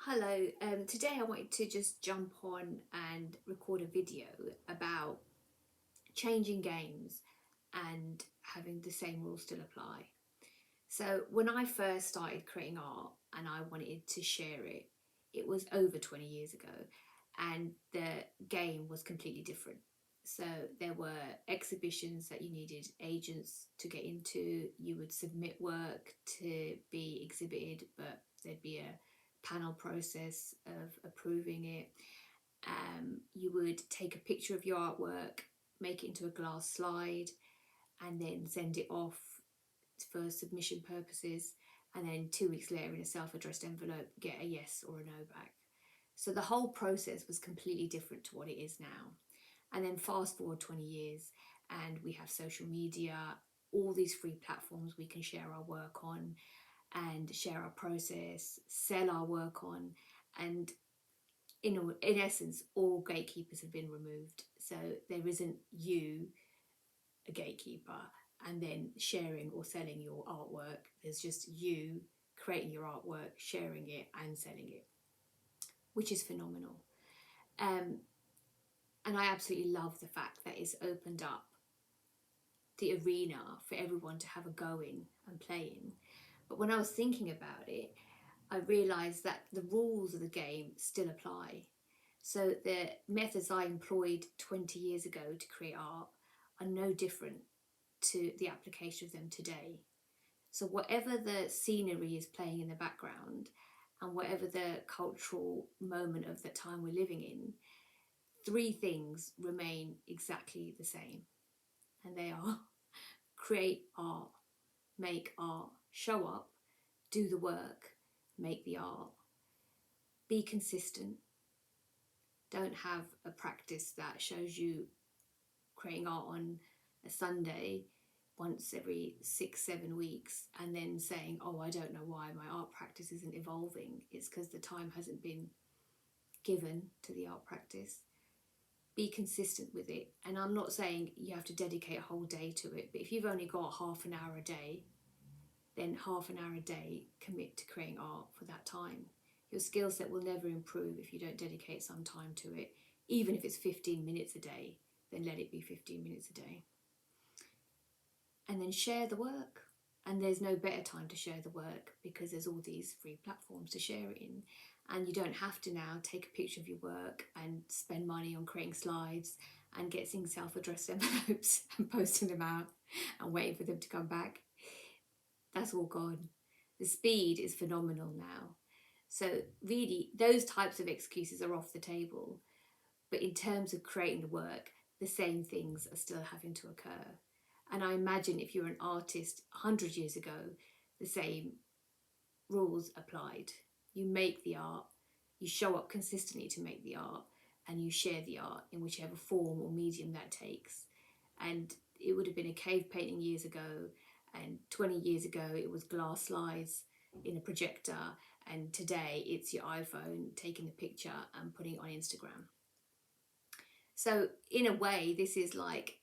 Hello, today I wanted to just jump on and record a video about changing games and having the same rules still apply. So when I first started creating art and I wanted to share it, it was over 20 years ago, and the game was completely different. So there were exhibitions that you needed agents to get into. You would submit work to be exhibited, but there'd be a panel process of approving it. You would take a picture of your artwork, make it into a glass slide, and then send it off for submission purposes, and then 2 weeks later in a self-addressed envelope get a yes or a no back. So the whole process was completely different to what it is now. And then fast forward 20 years and we have social media, all these free platforms we can share our work on and share our process, sell our work on, and in essence all gatekeepers have been removed. So there isn't you, a gatekeeper, and then sharing or selling your artwork. There's just you creating your artwork, sharing it and selling it, which is phenomenal. And I absolutely love the fact that it's opened up the arena for everyone to have a go in and play in. But when I was thinking about it, I realised that the rules of the game still apply. So the methods I employed 20 years ago to create art are no different to the application of them today. So whatever the scenery is playing in the background and whatever the cultural moment of the time we're living in, three things remain exactly the same. And they are create art, make art, show up, do the work, make the art. Be consistent. Don't have a practice that shows you creating art on a Sunday once every 6-7 weeks and then saying, oh, I don't know why my art practice isn't evolving. It's because the time hasn't been given to the art practice. Be consistent with it. And I'm not saying you have to dedicate a whole day to it, but if you've only got half an hour a day, then half an hour a day commit to creating art for that time. Your skill set will never improve if you don't dedicate some time to it. Even if it's 15 minutes a day, then let it be 15 minutes a day. And then share the work. And there's no better time to share the work because there's all these free platforms to share it in. And you don't have to now take a picture of your work and spend money on creating slides and getting self-addressed envelopes and posting them out and waiting for them to come back. That's all gone. The speed is phenomenal now. So really, those types of excuses are off the table. But in terms of creating the work, the same things are still having to occur. And I imagine if you're an artist 100 years ago, the same rules applied. You make the art, you show up consistently to make the art, and you share the art in whichever form or medium that takes. And it would have been a cave painting years ago, and 20 years ago it was glass slides in a projector, and today it's your iPhone taking the picture and putting it on Instagram. So in a way, this is like,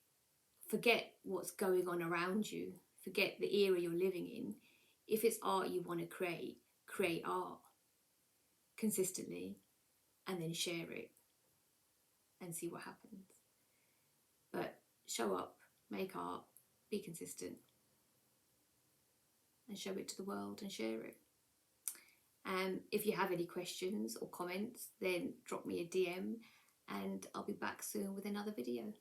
forget what's going on around you, forget the era you're living in. If it's art you want to create art consistently and then share it and see what happens. But show up, make art, be consistent, and show it to the world and share it. If you have any questions or comments, then drop me a DM and I'll be back soon with another video.